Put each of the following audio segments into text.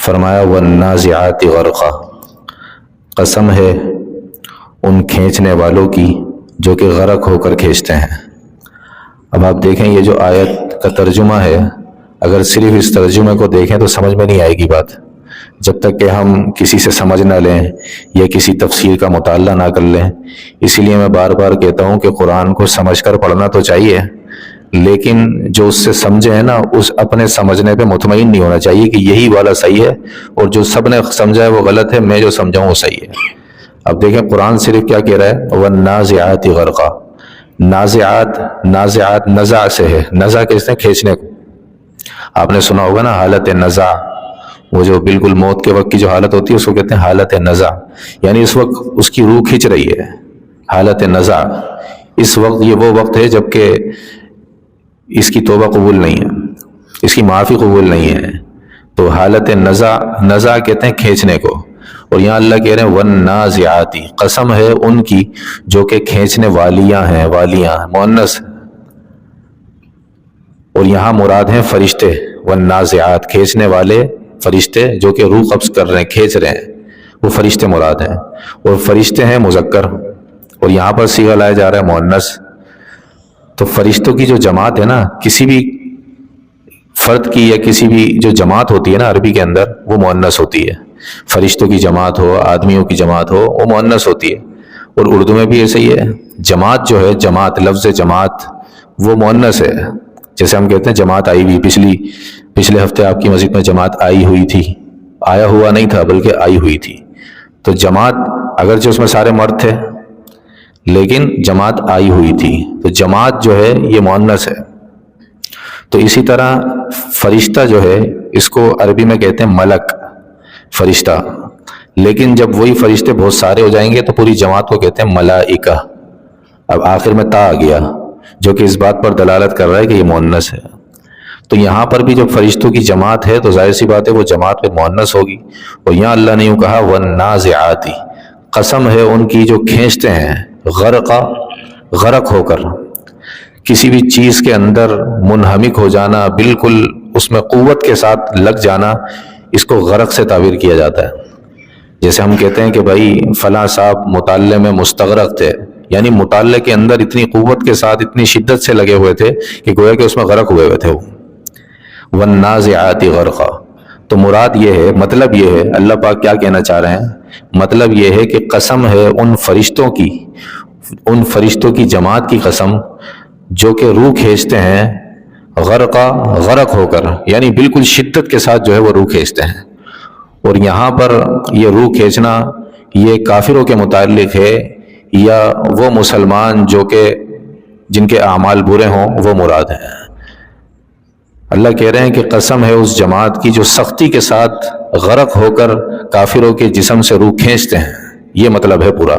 فرمایا والنازعات غرقا، قسم ہے ان کھینچنے والوں کی جو کہ غرق ہو کر کھینچتے ہیں۔ اب آپ دیکھیں یہ جو آیت کا ترجمہ ہے، اگر صرف اس ترجمے کو دیکھیں تو سمجھ میں نہیں آئے گی بات، جب تک کہ ہم کسی سے سمجھ نہ لیں یا کسی تفسیر کا مطالعہ نہ کر لیں۔ اسی لیے میں بار بار کہتا ہوں کہ قرآن کو سمجھ کر پڑھنا تو چاہیے، لیکن جو اس سے سمجھے ہیں نا، اس اپنے سمجھنے پہ مطمئن نہیں ہونا چاہیے کہ یہی والا صحیح ہے اور جو سب نے سمجھا ہے وہ غلط ہے، میں جو سمجھاؤں وہ صحیح ہے۔ اب دیکھیں قرآن صرف کیا کہہ رہا ہے، والنازعات غرقا۔ نازعات نزع سے ہے، نزع کہتے ہیں کھینچنے کو۔ آپ نے سنا ہوگا نا حالت نزع، وہ جو بالکل موت کے وقت کی جو حالت ہوتی ہے اس کو کہتے ہیں حالت نزع، یعنی اس وقت اس کی روح کھنچ رہی ہے، حالت نزع۔ اس وقت یہ وہ وقت ہے جب کہ اس کی توبہ قبول نہیں ہے، اس کی معافی قبول نہیں ہے، تو حالت نزع کہتے ہیں کھینچنے کو۔ اور یہاں اللہ کہہ رہے ہیں والنازعات، قسم ہے ان کی جو کہ کھینچنے والیاں ہیں، والیاں مؤنث، اور یہاں مراد ہیں فرشتے۔ والنازعات کھینچنے والے فرشتے جو کہ روح قبض کر رہے ہیں، کھینچ رہے ہیں، وہ فرشتے مراد ہیں، اور فرشتے ہیں مذکر، اور یہاں پر صیغہ لایا جا رہا ہے مؤنث۔ تو فرشتوں کی جو جماعت ہے نا، کسی بھی فرد کی یا کسی بھی جو جماعت ہوتی ہے نا عربی کے اندر، وہ مؤنث ہوتی ہے۔ فرشتوں کی جماعت ہو، آدمیوں کی جماعت ہو، وہ مؤنث ہوتی ہے۔ اور اردو میں بھی ایسے ہی ہے، جماعت جو ہے، جماعت لفظ جماعت وہ مؤنث ہے۔ جیسے ہم کہتے ہیں جماعت آئی ہوئی، پچھلے ہفتے آپ کی مسجد میں جماعت آئی ہوئی تھی، آیا ہوا نہیں تھا بلکہ آئی ہوئی تھی۔ تو جماعت اگرچہ اس میں سارے مرد تھے لیکن جماعت آئی ہوئی تھی، تو جماعت جو ہے یہ مؤنث ہے۔ تو اسی طرح فرشتہ جو ہے اس کو عربی میں کہتے ہیں ملک، فرشتہ، لیکن جب وہی فرشتے بہت سارے ہو جائیں گے تو پوری جماعت کو کہتے ہیں ملائکہ۔ اب آخر میں تا آ گیا جو کہ اس بات پر دلالت کر رہا ہے کہ یہ مؤنث ہے۔ تو یہاں پر بھی جب فرشتوں کی جماعت ہے تو ظاہر سی بات ہے وہ جماعت پہ مؤنث ہوگی۔ اور یہاں اللہ نے یوں کہا والنازعات، قسم ہے ان کی جو کھینچتے ہیں، غرق ہو کر، کسی بھی چیز کے اندر منہمک ہو جانا، بالکل اس میں قوت کے ساتھ لگ جانا، اس کو غرق سے تعبیر کیا جاتا ہے۔ جیسے ہم کہتے ہیں کہ بھائی فلاں صاحب مطالعے میں مستغرق تھے، یعنی مطالعے کے اندر اتنی قوت کے ساتھ، اتنی شدت سے لگے ہوئے تھے کہ گویا کہ اس میں غرق ہوئے تھے وہ۔ والنازعات غرقا، تو مراد یہ ہے، مطلب یہ ہے، اللہ پاک کیا کہنا چاہ رہے ہیں، مطلب یہ ہے کہ قسم ہے ان فرشتوں کی جماعت کی قسم جو کہ روح کھینچتے ہیں، غرق ہو کر، یعنی بالکل شدت کے ساتھ جو ہے وہ روح کھینچتے ہیں۔ اور یہاں پر یہ روح کھینچنا یہ کافروں کے متعلق ہے یا وہ مسلمان جو کہ جن کے اعمال برے ہوں وہ مراد ہیں۔ اللہ کہہ رہے ہیں کہ قسم ہے اس جماعت کی جو سختی کے ساتھ غرق ہو کر کافروں کے جسم سے روح کھینچتے ہیں، یہ مطلب ہے پورا۔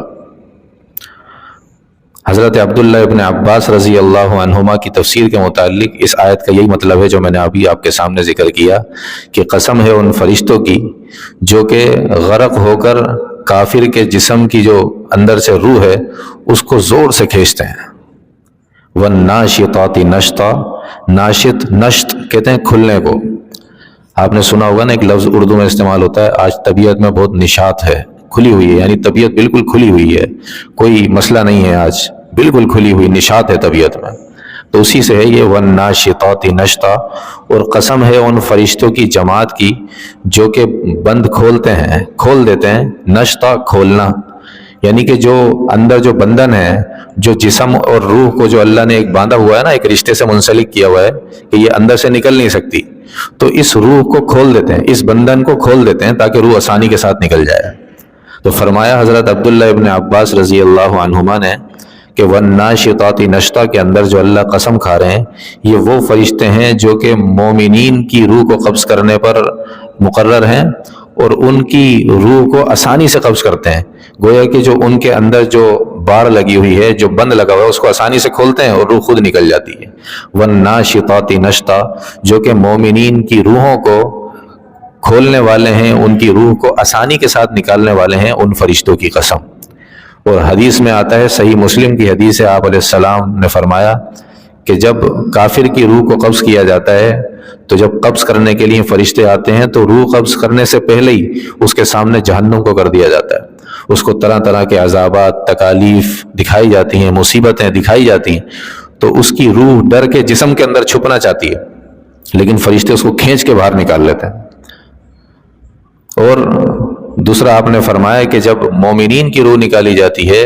حضرت عبداللہ ابن عباس رضی اللہ عنہما کی تفسیر کے متعلق اس آیت کا یہی مطلب ہے جو میں نے ابھی آپ کے سامنے ذکر کیا، کہ قسم ہے ان فرشتوں کی جو کہ غرق ہو کر کافر کے جسم کی جو اندر سے روح ہے اس کو زور سے کھینچتے ہیں۔ والناشطات نشطا، ناشط نشط کہتے ہیں کھلنے کو۔ آپ نے سنا ہوگا نا ایک لفظ اردو میں استعمال ہوتا ہے، آج طبیعت میں بہت نشاط ہے، کھلی ہوئی ہے، یعنی طبیعت بالکل کھلی ہوئی ہے، کوئی مسئلہ نہیں ہے، آج بالکل کھلی ہوئی نشاط ہے طبیعت میں، تو اسی سے ہے یہ والناشطات نشطا۔ اور قسم ہے ان فرشتوں کی جماعت کی جو کہ بند کھولتے ہیں، کھول دیتے ہیں، نشطا کھولنا، یعنی کہ جو اندر جو بندھن ہے، جو جسم اور روح کو جو اللہ نے ایک باندھا ہوا ہے نا، ایک رشتے سے منسلک کیا ہوا ہے کہ یہ اندر سے نکل نہیں سکتی، تو اس روح کو کھول دیتے ہیں، اس بندھن کو کھول دیتے ہیں تاکہ روح آسانی کے ساتھ نکل جائے۔ تو فرمایا حضرت عبداللہ ابن عباس رضی اللہ عنہما نے کہ والناشطات نشطا کے اندر جو اللہ قسم کھا رہے ہیں یہ وہ فرشتے ہیں جو کہ مومنین کی روح کو قبض کرنے پر مقرر ہیں اور ان کی روح کو آسانی سے قبض کرتے ہیں، گویا کہ جو ان کے اندر جو بار لگی ہوئی ہے، جو بند لگا ہوا ہے، اس کو آسانی سے کھولتے ہیں اور روح خود نکل جاتی ہے۔ والناشطات نشطا، جو کہ مومنین کی روحوں کو کھولنے والے ہیں، ان کی روح کو آسانی کے ساتھ نکالنے والے ہیں، ان فرشتوں کی قسم۔ اور حدیث میں آتا ہے، صحیح مسلم کی حدیث ہے، آپ علیہ السلام نے فرمایا کہ جب کافر کی روح کو قبض کیا جاتا ہے تو جب قبض کرنے کے لیے فرشتے آتے ہیں تو روح قبض کرنے سے پہلے ہی اس کے سامنے جہنم کو کر دیا جاتا ہے، اس کو طرح طرح کے عذابات، تکالیف دکھائی جاتی ہیں، مصیبتیں دکھائی جاتی ہیں، تو اس کی روح ڈر کے جسم کے اندر چھپنا چاہتی ہے، لیکن فرشتے اس کو کھینچ کے باہر نکال لیتے ہیں۔ اور دوسرا آپ نے فرمایا کہ جب مومنین کی روح نکالی جاتی ہے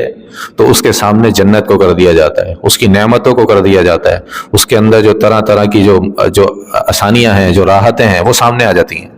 تو اس کے سامنے جنت کو کر دیا جاتا ہے، اس کی نعمتوں کو کر دیا جاتا ہے، اس کے اندر جو طرح طرح کی جو آسانیاں ہیں، جو راحتیں ہیں، وہ سامنے آ جاتی ہیں،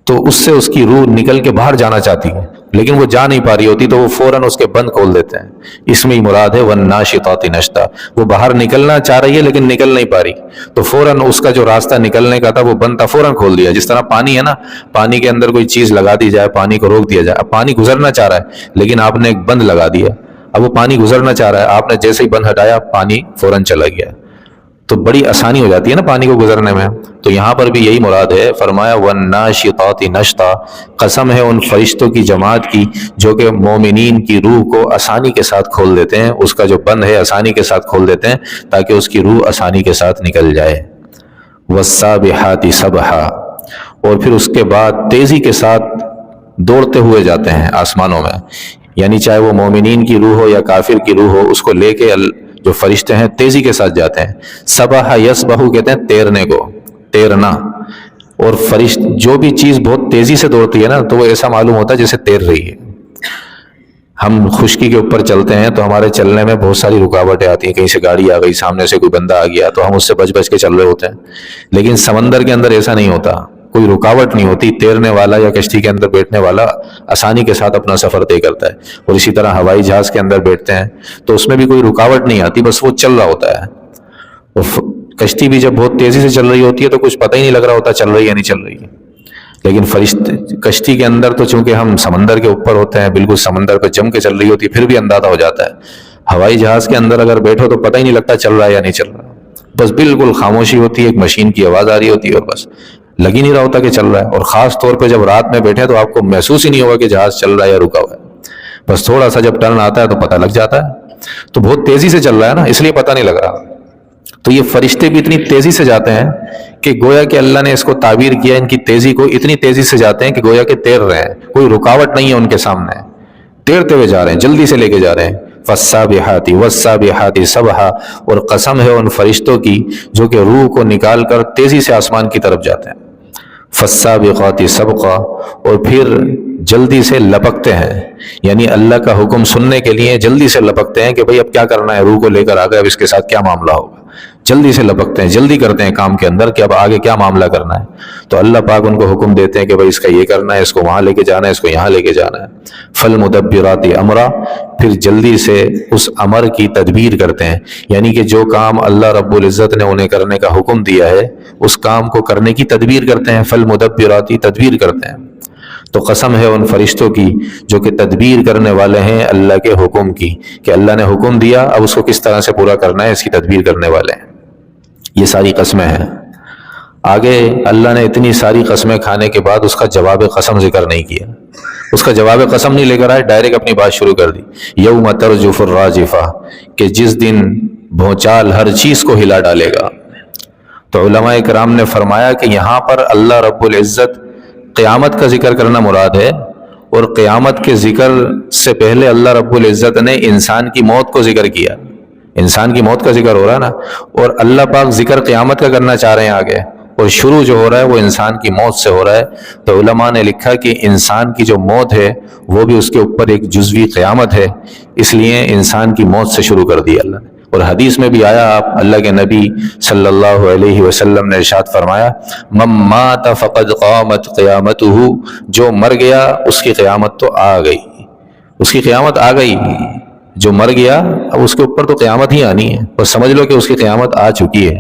تو اس سے اس کی روح نکل کے باہر جانا چاہتی ہے، لیکن وہ جا نہیں پا رہی ہوتی، تو وہ فوراً اس کے بند کھول دیتے ہیں۔ اس میں ہی مراد ہے وَالنَّاشِطَاتِ نَشْطًا، وہ باہر نکلنا چاہ رہی ہے لیکن نکل نہیں پا رہی، تو فوراً اس کا جو راستہ نکلنے کا تھا وہ بند تھا، فوراً کھول دیا۔ جس طرح پانی ہے نا، پانی کے اندر کوئی چیز لگا دی جائے، پانی کو روک دیا جائے، اب پانی گزرنا چاہ رہا ہے لیکن آپ نے ایک بند لگا دیا، اب وہ پانی گزرنا چاہ رہا ہے، آپ نے جیسے ہی بند ہٹایا پانی فوراً چلا گیا، تو بڑی آسانی ہو جاتی ہے نا پانی کو گزرنے میں۔ تو یہاں پر بھی یہی مراد ہے، فرمایا وَالنَّاشِطَاتِ نَشْطًا، قسم ہے ان فرشتوں کی جماعت کی جو کہ مومنین کی روح کو آسانی کے ساتھ کھول دیتے ہیں، اس کا جو بند ہے آسانی کے ساتھ کھول دیتے ہیں تاکہ اس کی روح آسانی کے ساتھ نکل جائے۔ وَالسَّابِحَاتِ سَبْحًا، اور پھر اس کے بعد تیزی کے ساتھ دوڑتے ہوئے جاتے ہیں آسمانوں میں، یعنی چاہے وہ مومنین کی روح ہو یا کافر کی روح ہو، اس کو لے کے جو فرشتے ہیں تیزی کے ساتھ جاتے ہیں۔ سبح یسبح کہتے ہیں تیرنے کو، تیرنا، اور جو بھی چیز بہت تیزی سے دوڑتی ہے نا تو وہ ایسا معلوم ہوتا ہے جیسے تیر رہی ہے۔ ہم خشکی کے اوپر چلتے ہیں تو ہمارے چلنے میں بہت ساری رکاوٹیں آتی ہیں، کہیں سے گاڑی آ گئی، سامنے سے کوئی بندہ آ گیا تو ہم اس سے بچ بچ کے چل رہے ہوتے ہیں، لیکن سمندر کے اندر ایسا نہیں ہوتا، کوئی رکاوٹ نہیں ہوتی، تیرنے والا یا کشتی کے اندر بیٹھنے والا آسانی کے ساتھ اپنا سفر طے کرتا ہے۔ اور اسی طرح ہوائی جہاز کے اندر بیٹھتے ہیں تو اس میں بھی کوئی رکاوٹ نہیں آتی، بس وہ چل رہا ہوتا ہے۔ اور کشتی بھی جب بہت تیزی سے چل رہی ہوتی ہے تو کچھ پتہ ہی نہیں لگ رہا ہوتا چل رہی یا نہیں چل رہی ہے، لیکن فرشتے کشتی کے اندر تو چونکہ ہم سمندر کے اوپر ہوتے ہیں، بالکل سمندر پہ جم کے چل رہی ہوتی ہے، پھر بھی اندازہ ہو جاتا ہے۔ ہوائی جہاز کے اندر اگر بیٹھو تو پتہ ہی نہیں لگتا چل رہا ہے یا نہیں چل رہا، بس بالکل خاموشی ہوتی ہے، ایک مشین کی آواز آ رہی ہوتی ہے اور بس لگ ہی نہیں رہا ہوتا کہ چل رہا ہے۔ اور خاص طور پہ جب رات میں بیٹھے تو آپ کو محسوس ہی نہیں ہوگا کہ جہاز چل رہا ہے یا رکا ہوا ہے، بس تھوڑا سا جب ٹرن آتا ہے تو پتہ لگ جاتا ہے، تو بہت تیزی سے چل رہا ہے نا، اس لیے پتہ نہیں لگ رہا۔ تو یہ فرشتے بھی اتنی تیزی سے جاتے ہیں کہ گویا کہ اللہ نے اس کو تعبیر کیا، ان کی تیزی کو اتنی تیزی سے جاتے ہیں کہ گویا کہ تیر رہے ہیں، کوئی رکاوٹ نہیں ہے ان کے سامنے، تیرتے ہوئے جا رہے ہیں، جلدی سے لے کے جا رہے ہیں۔ فَالسَّابِحَاتِ وَالسَّابِحَاتِ سَبْحًا، اور قسم ہے ان فرشتوں کی جو کہ روح کو نکال کر تیزی سے آسمان کی طرف جاتے ہیں۔ فَالسَّابِقَاتِ سَبْقًا، اور پھر جلدی سے لپکتے ہیں، یعنی اللہ کا حکم سننے کے لیے جلدی سے لپکتے ہیں کہ بھئی اب کیا کرنا ہے، روح کو لے کر آ گئے، اب اس کے ساتھ کیا معاملہ ہوگا، جلدی سے لپکتے ہیں، جلدی کرتے ہیں کام کے اندر کہ اب آگے کیا معاملہ کرنا ہے۔ تو اللہ پاک ان کو حکم دیتے ہیں کہ بھئی اس کا یہ کرنا ہے، اس کو وہاں لے کے جانا ہے، اس کو یہاں لے کے جانا ہے۔ فَالْمُدَبِّرَاتِ أَمْرًا، پھر جلدی سے اس امر کی تدبیر کرتے ہیں، یعنی کہ جو کام اللہ رب العزت نے انہیں کرنے کا حکم دیا ہے اس کام کو کرنے کی تدبیر کرتے ہیں۔ فَالْمُدَبِّرَاتِ، تدبیر کرتے ہیں۔ تو قسم ہے ان فرشتوں کی جو کہ تدبیر کرنے والے ہیں اللہ کے حکم کی، کہ اللہ نے حکم دیا اب اس کو کس طرح سے پورا کرنا ہے، اس کی تدبیر کرنے والے ہیں۔ یہ ساری قسمیں ہیں۔ آگے اللہ نے اتنی ساری قسمیں کھانے کے بعد اس کا جواب قسم ذکر نہیں کیا، اس کا جواب قسم نہیں لے کر آئے، ڈائریکٹ اپنی بات شروع کر دی۔ یوم ترجف الراجفہ، کہ جس دن بھونچال ہر چیز کو ہلا ڈالے گا۔ تو علماء کرام نے فرمایا کہ یہاں پر اللہ رب العزت قیامت کا ذکر کرنا مراد ہے، اور قیامت کے ذکر سے پہلے اللہ رب العزت نے انسان کی موت کو ذکر کیا، انسان کی موت کا ذکر ہو رہا ہے نا، اور اللہ پاک ذکر قیامت کا کرنا چاہ رہے ہیں آگے، اور شروع جو ہو رہا ہے وہ انسان کی موت سے ہو رہا ہے۔ تو علماء نے لکھا کہ انسان کی جو موت ہے وہ بھی اس کے اوپر ایک جزوی قیامت ہے، اس لیے انسان کی موت سے شروع کر دی اللہ نے۔ اور حدیث میں بھی آیا، آپ اللہ کے نبی صلی اللہ علیہ وسلم نے ارشاد فرمایا، من مات فقد قامت قیامتہ، جو مر گیا اس کی قیامت تو آ گئی، اس کی قیامت آ گئی، جو مر گیا اب اس کے اوپر تو قیامت ہی آنی ہے، اور سمجھ لو کہ اس کی قیامت آ چکی ہے۔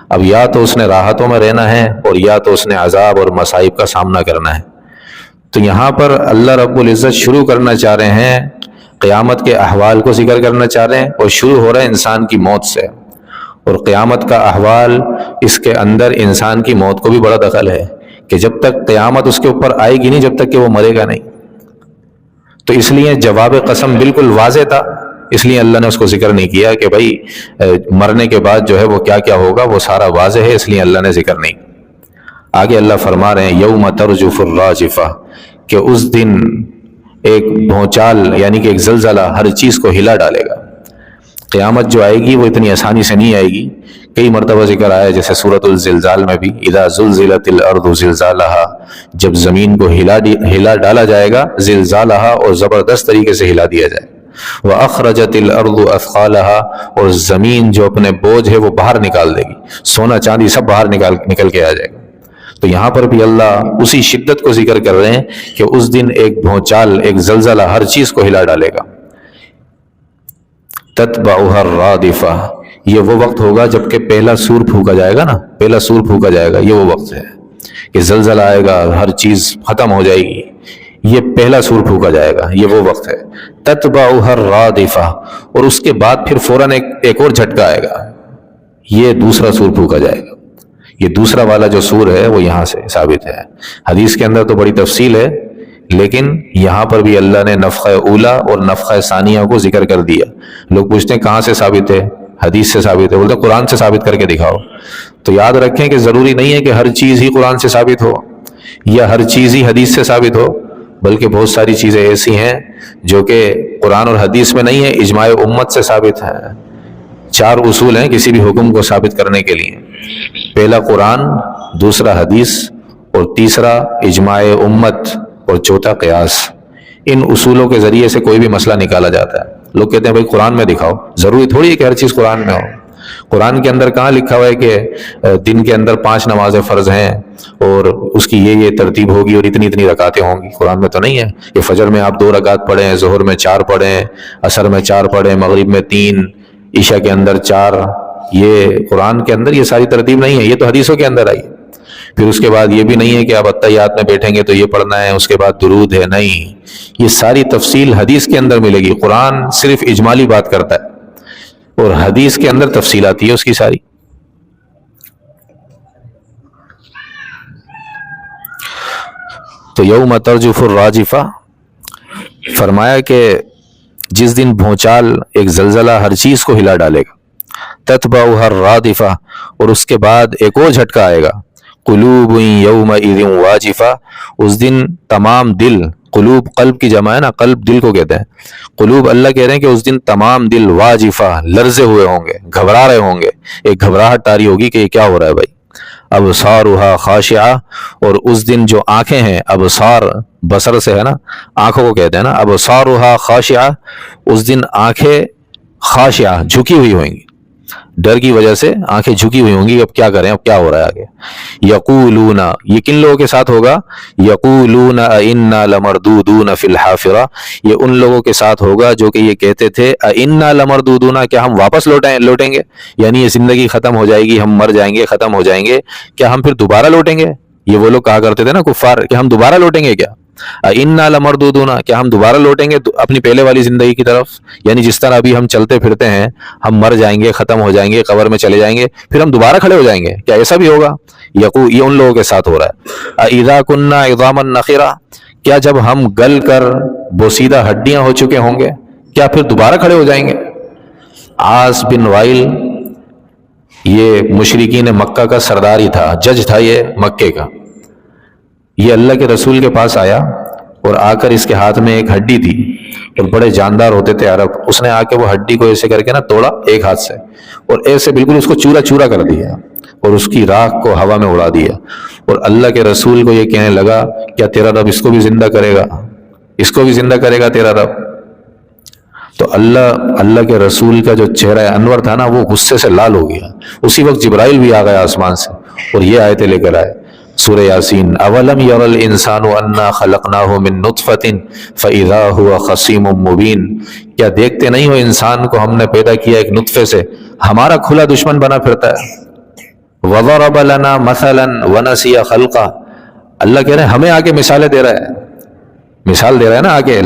اب یا تو اس نے راحتوں میں رہنا ہے اور یا تو اس نے عذاب اور مصائب کا سامنا کرنا ہے۔ تو یہاں پر اللہ رب العزت شروع کرنا چاہ رہے ہیں، قیامت کے احوال کو ذکر کرنا چاہ رہے ہیں، اور شروع ہو رہا ہے انسان کی موت سے، اور قیامت کا احوال اس کے اندر انسان کی موت کو بھی بڑا دخل ہے، کہ جب تک قیامت اس کے اوپر آئے گی نہیں جب تک کہ وہ مرے گا نہیں۔ تو اس لیے جواب قسم بالکل واضح تھا، اس لیے اللہ نے اس کو ذکر نہیں کیا کہ بھائی مرنے کے بعد جو ہے وہ کیا کیا ہوگا، وہ سارا واضح ہے، اس لیے اللہ نے ذکر نہیں۔ آگے اللہ فرما رہے ہیں یوم ترجف الراجفہ، کہ اس دن ایک بھونچال یعنی کہ ایک زلزلہ ہر چیز کو ہلا ڈالے گا۔ قیامت جو آئے گی وہ اتنی آسانی سے نہیں آئے گی، کئی مرتبہ ذکر آیا جیسے سورۃ الزلزال میں بھی، اذا زلزلت الارض زلزالہا، جب زمین کو ہلا ڈالا جائے گا، زلزالہا، اور زبردست طریقے سے ہلا دیا جائے، وَأَخْرَجَتِ الْأَرْضُ أَثْقَالَهَا، اور زمین جو اپنے بوجھ ہے وہ باہر نکال دے گی، سونا چاندی سب باہر نکل کے آ جائے گا۔ تو یہاں پر بھی اللہ اسی شدت کو ذکر کر رہے ہیں کہ اس دن ایک بھونچال، ایک زلزلہ ہر چیز کو ہلا ڈالے گا۔ تَتْبَعُهَا الرَّادِفَةُ، یہ وہ وقت ہوگا جب کہ پہلا سور پھونکا جائے گا نا، پہلا سور پھونکا جائے گا، یہ وہ وقت ہے کہ زلزلہ آئے گا، ہر چیز ختم ہو جائے گی، یہ پہلا سور پھونکا جائے گا، یہ وہ وقت ہے۔ تَتْبَعُهَا الرَّادِفَةُ، اور اس کے بعد پھر فوراً ایک اور جھٹکا آئے گا، یہ دوسرا سور پھونکا جائے گا۔ یہ دوسرا والا جو سور ہے وہ یہاں سے ثابت ہے، حدیث کے اندر تو بڑی تفصیل ہے، لیکن یہاں پر بھی اللہ نے نفخہ اولا اور نفخہ ثانیہ کو ذکر کر دیا۔ لوگ پوچھتے ہیں کہاں سے ثابت ہے؟ حدیث سے ثابت ہے، بولتے ہیں قرآن سے ثابت کر کے دکھاؤ۔ تو یاد رکھیں کہ ضروری نہیں ہے کہ ہر چیز ہی قرآن سے ثابت ہو یا ہر چیز ہی حدیث سے ثابت ہو، بلکہ بہت ساری چیزیں ایسی ہیں جو کہ قرآن اور حدیث میں نہیں ہے، اجماع امت سے ثابت ہے۔ 4 اصول ہیں کسی بھی حکم کو ثابت کرنے کے لیے، پہلا قرآن، دوسرا حدیث، اور تیسرا اجماع امت، اور چوتھا قیاس۔ ان اصولوں کے ذریعے سے کوئی بھی مسئلہ نکالا جاتا ہے۔ لوگ کہتے ہیں بھائی قرآن میں دکھاؤ، ضروری تھوڑی ہے کہ ہر چیز قرآن میں ہو۔ قرآن کے اندر کہاں لکھا ہوا ہے کہ دن کے اندر 5 نمازیں فرض ہیں اور اس کی یہ ترتیب ہوگی اور اتنی رکعتیں ہوں گی؟ قرآن میں تو نہیں ہے کہ فجر میں آپ 2 رکعت پڑھیں، ظہر میں 4 پڑھیں، عصر میں 4 پڑھیں، مغرب میں 3، عشاء کے اندر 4۔ یہ قرآن کے اندر یہ ساری ترتیب نہیں ہے، یہ تو حدیثوں کے اندر آئی۔ پھر اس کے بعد یہ بھی نہیں ہے کہ آپ اتحیات میں بیٹھیں گے تو یہ پڑھنا ہے، اس کے بعد درود ہے، نہیں، یہ ساری تفصیل حدیث کے اندر ملے گی۔ قرآن صرف اجمالی بات کرتا ہے اور حدیث کے اندر تفصیل آتی ہے اس کی ساری۔ تو یوم ترجف الراجفہ، فرمایا کہ جس دن بھونچال، ایک زلزلہ ہر چیز کو ہلا ڈالے گا، تتبعها الرادفہ، اور اس کے بعد ایک اور جھٹکا آئے گا، قلوب یومئذ واجفہ، اس دن تمام دل، قلوب قلب کی جمع ہے نا، قلب دل کو کہتے ہیں، قلوب اللہ کہہ رہے ہیں کہ اس دن تمام دل واجفہ، لرزے ہوئے ہوں گے، گھبرا رہے ہوں گے، ایک گھبراہٹ طاری ہوگی کہ یہ کیا ہو رہا ہے بھائی۔ ابصارها خاشعہ، اور اس دن جو آنکھیں ہیں، ابصار بصر سے ہے نا، آنکھوں کو کہتے ہیں نا، ابصارها خاشعہ، اس دن آنکھیں خاشعہ، جھکی ہوئی ہوئیں گی، ڈر کی وجہ سے آنکھیں جھکی ہوئی ہوں گی، اب کیا کریں، اب کیا ہو رہا ہے آگے۔ یقولون، یہ کن لوگوں کے ساتھ ہوگا؟ یقولون انا لمردودون فی الحافرہ، یہ ان لوگوں کے ساتھ ہوگا جو کہ یہ کہتے تھے انا لمردودون، کیا ہم واپس لوٹیں گے، یعنی یہ زندگی ختم ہو جائے گی، ہم مر جائیں گے، ختم ہو جائیں گے، کیا ہم پھر دوبارہ لوٹیں گے؟ یہ وہ لوگ کہا کرتے تھے نا کفار، کہ ہم دوبارہ لوٹیں گے کیا، انا لمردودون، کیا ہم دوبارہ لوٹیں گے اپنی پہلے والی زندگی کی طرف، یعنی جس طرح ابھی ہم چلتے پھرتے ہیں، ہم مر جائیں گے، ختم ہو جائیں گے، قبر میں چلے جائیں گے، پھر ہم دوبارہ کھڑے ہو جائیں گے، کیا ایسا بھی ہوگا؟ یہ ان لوگوں کے ساتھ ہو رہا ہے۔ اذا كنا عظاما نخرا، کیا جب ہم گل کر بوسیدہ ہڈیاں ہو چکے ہوں گے، کیا پھر دوبارہ کھڑے ہو جائیں گے؟ عاص بن وائل یہ مشرکین مکہ کا سردار ہی تھا، جج تھا یہ مکے کا، یہ اللہ کے رسول کے پاس آیا اور آ کر اس کے ہاتھ میں ایک ہڈی تھی، اور بڑے جاندار ہوتے تھے عرب، اس نے آ کے وہ ہڈی کو ایسے کر کے نا توڑا ایک ہاتھ سے، اور ایسے بالکل اس کو چورا چورا کر دیا اور اس کی راکھ کو ہوا میں اڑا دیا، اور اللہ کے رسول کو یہ کہنے لگا کیا تیرا رب اس کو بھی زندہ کرے گا، اس کو بھی زندہ کرے گا تیرا رب؟ تو اللہ کے رسول کا جو چہرہ انور تھا نا وہ غصے سے لال ہو گیا۔ اسی وقت جبرائیل بھی آ گیا آسمان سے اور یہ آیتیں لے کر آئے، سورہ یاسین، اولم یر الانسان انا خلقناہ من نطفۃ فاذا هو خصیم مبین، کیا دیکھتے نہیں ہو انسان کو ہم نے پیدا کیا ایک نطفے سے، ہمارا کھلا دشمن بنا پھرتا ہے۔ وضرب لنا مثلا ونسی خلقہ، اللہ کہہ رہے ہیں ہمیں آ کے مثالیں دے رہا ہے، مثال دے رہا ہے نا، آگے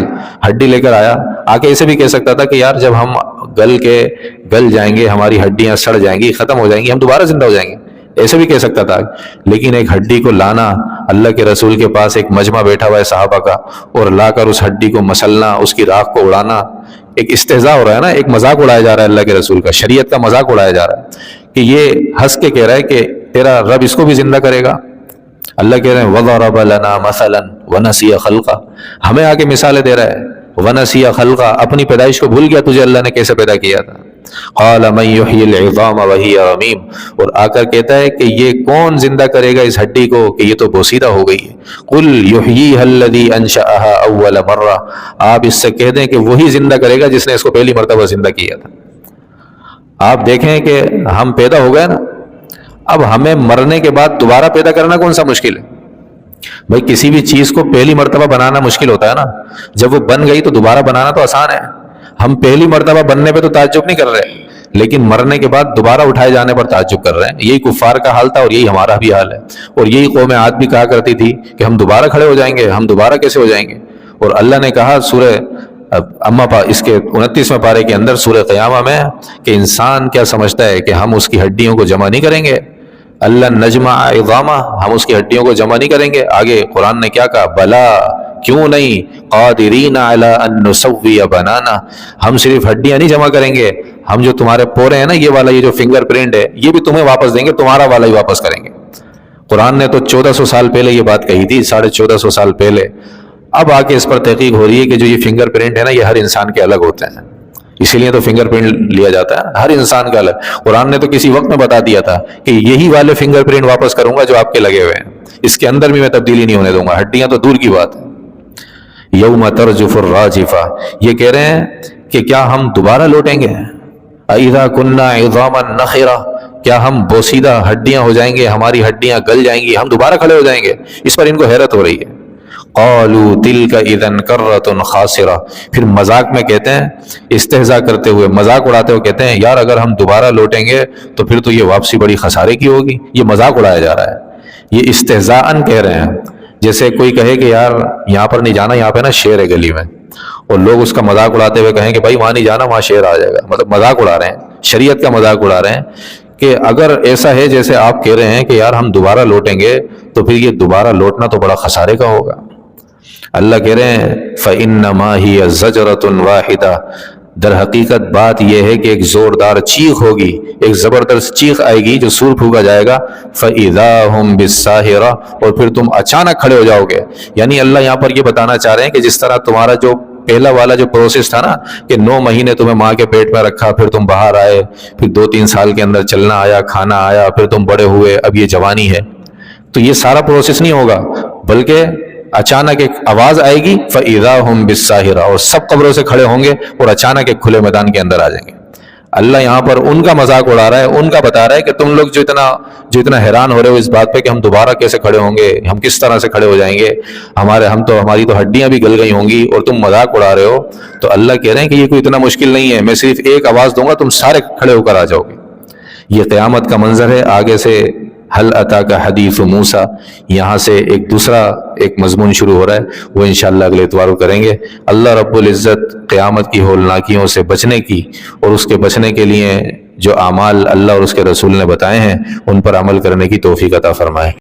ہڈی لے کر آیا، آگے اسے بھی کہہ سکتا تھا کہ یار جب ہم گل جائیں گے، ہماری ہڈیاں سڑ جائیں گی، ختم ہو جائیں گی، ہم دوبارہ زندہ ہو جائیں گے، ایسے بھی کہہ سکتا تھا، لیکن ایک ہڈی کو لانا، اللہ کے رسول کے پاس ایک مجمع بیٹھا ہوا ہے صحابہ کا، اور لا کر اس ہڈی کو مسلنا، اس کی راکھ کو اڑانا، ایک استہزاء ہو رہا ہے نا، ایک مذاق اڑایا جا رہا ہے اللہ کے رسول کا، شریعت کا مذاق اڑایا جا رہا ہے کہ یہ ہنس کے کہہ رہا ہے کہ تیرا رب اس کو بھی زندہ کرے گا، اللہ کہہ رہے ہیں وَضَرَبَ لَنَا مَثَلًا وَنَسِيَ خَلْقًا، ہمیں آ کے مثالیں دے رہا ہے. وَنَسِيَ خَلْقًا، اپنی پیدائش کو بھول گیا تجھے اللہ نے کیسے پیدا کیا تھا. قَالَ مَن يُحْيِي الْعِظَامَ وَهِيَ رَمِيمٌ، اور آ کر کہتا ہے کہ یہ کون زندہ کرے گا اس ہڈی کو کہ یہ تو بوسیدہ ہو گئی ہے. قُلْ يُحْيِيهَا الَّذِي أَنشَأَهَا أَوَّلَ مَرَّةٍ، آپ اس سے کہہ دیں کہ وہی زندہ کرے گا جس نے اس کو پہلی مرتبہ زندہ کیا تھا. آپ دیکھیں کہ ہم پیدا ہو گئے نا، اب ہمیں مرنے کے بعد دوبارہ پیدا کرنا کون سا مشکل ہے؟ بھائی کسی بھی چیز کو پہلی مرتبہ بنانا مشکل ہوتا ہے نا، جب وہ بن گئی تو دوبارہ بنانا تو آسان ہے. ہم پہلی مرتبہ بننے پہ تو تعجب نہیں کر رہے، لیکن مرنے کے بعد دوبارہ اٹھائے جانے پر تعجب کر رہے ہیں. یہی کفار کا حال تھا اور یہی ہمارا بھی حال ہے. اور یہی قوم عاد بھی کہا کرتی تھی کہ ہم دوبارہ کھڑے ہو جائیں گے، ہم دوبارہ کیسے ہو جائیں گے. اور اللہ نے کہا سورہ اس کے 29ویں پارے کے اندر سورہ قیامہ میں کہ انسان کیا سمجھتا ہے کہ ہم اس کی ہڈیوں کو جمع نہیں کریں گے. اللہ نجمع عظامہ، ہم اس کی ہڈیوں کو جمع نہیں کریں گے. آگے قرآن نے کیا کہا، بلا کیوں نہیں، قادرین علی ان نسوی بنانا، ہم صرف ہڈیاں نہیں جمع کریں گے، ہم جو تمہارے پورے ہیں نا، یہ والا، یہ جو فنگر پرنٹ ہے، یہ بھی تمہیں واپس دیں گے، تمہارا والا ہی واپس کریں گے. قرآن نے تو 1400 سال پہلے یہ بات کہی تھی، 1450 سال پہلے. اب آ کے اس پر تحقیق ہو رہی ہے کہ جو یہ فنگر پرنٹ ہے نا، یہ ہر انسان کے الگ ہوتے ہیں، اسی لیے تو فنگر پرنٹ لیا جاتا ہے ہر انسان کا الگ. قرآن نے تو کسی وقت میں بتا دیا تھا کہ یہی والے فنگر پرنٹ واپس کروں گا جو آپ کے لگے ہوئے ہیں، اس کے اندر بھی میں تبدیلی نہیں ہونے دوں گا. ہڈیاں تو دور کی بات ہے. یوم ترجف الراجفہ، یہ کہہ رہے ہیں کہ کیا ہم دوبارہ لوٹیں گے. اذا كنا عظاما نخرہ، کیا ہم بوسیدہ ہڈیاں ہو جائیں گے، ہماری ہڈیاں گل جائیں گی، ہم دوبارہ کھڑے ہو جائیں گے. اس پر ان کو حیرت ہو رہی ہے. قالوا تلک اذا کرۃ خاسرہ، پھر مذاق میں کہتے ہیں، استہزاء کرتے ہوئے، مذاق اڑاتے ہوئے کہتے ہیں یار اگر ہم دوبارہ لوٹیں گے تو پھر تو یہ واپسی بڑی خسارے کی ہوگی. یہ مذاق اڑایا جا رہا ہے، یہ استہزاءً کہہ رہے ہیں. جیسے کوئی کہے کہ یار یہاں پر نہیں جانا، یہاں پہ نا شیر ہے گلی میں، اور لوگ اس کا مذاق اڑاتے ہوئے کہیں کہ بھائی وہاں نہیں جانا، وہاں شیر آ جائے گا. مطلب مذاق اڑا رہے ہیں، شریعت کا مذاق اڑا رہے ہیں کہ اگر ایسا ہے جیسے آپ کہہ رہے ہیں کہ یار ہم دوبارہ لوٹیں گے تو پھر یہ دوبارہ لوٹنا تو بڑا خسارے کا ہوگا. اللہ کہہ رہے ہیں فَإِنَّمَا هِيَ زَجْرَةٌ وَاحِدَةٌ، در حقیقت بات یہ ہے کہ ایک زوردار چیخ ہوگی، ایک زبردست چیخ آئے گی جو سور پھونکا جائے گا. فَإِذَا هُمْ بِالسَّاهِرَةِ، اور پھر تم اچانک کھڑے ہو جاؤ گے. یعنی اللہ یہاں پر یہ بتانا چاہ رہے ہیں کہ جس طرح تمہارا جو پہلا والا جو پروسیس تھا نا کہ 9 مہینے تمہیں ماں کے پیٹ میں رکھا، پھر تم باہر آئے، پھر 2-3 سال کے اندر چلنا آیا، کھانا آیا، پھر تم بڑے ہوئے، اب یہ جوانی ہے، تو یہ سارا پروسیس نہیں ہوگا، بلکہ اچانک ایک آواز آئے گی فَإِذَا هُمْ بِالسَّاهِرَةِ، اور سب قبروں سے کھڑے ہوں گے اور اچانک ایک کھلے میدان کے اندر آ جائیں گے. اللہ یہاں پر ان کا مذاق اڑا رہا ہے، ان کا بتا رہا ہے کہ تم لوگ جو اتنا حیران ہو رہے ہو اس بات پہ کہ ہم دوبارہ کیسے کھڑے ہوں گے، ہم کس طرح سے کھڑے ہو جائیں گے، ہماری تو ہڈیاں بھی گل گئی ہوں گی، اور تم مذاق اڑا رہے ہو. تو اللہ کہہ رہے ہیں کہ یہ کوئی اتنا مشکل نہیں ہے، میں صرف ایک آواز دوں گا، تم سارے کھڑے ہو کر آ جاؤ گے. یہ قیامت کا منظر ہے. آگے سے حل اتاک حدیث موسیٰ، یہاں سے ایک دوسرا ایک مضمون شروع ہو رہا ہے، وہ انشاءاللہ اگلے اتوار کو کریں گے. اللہ رب العزت قیامت کی ہولناکیوں سے بچنے کی اور اس کے بچنے کے لیے جو اعمال اللہ اور اس کے رسول نے بتائے ہیں ان پر عمل کرنے کی توفیق عطا فرمائے.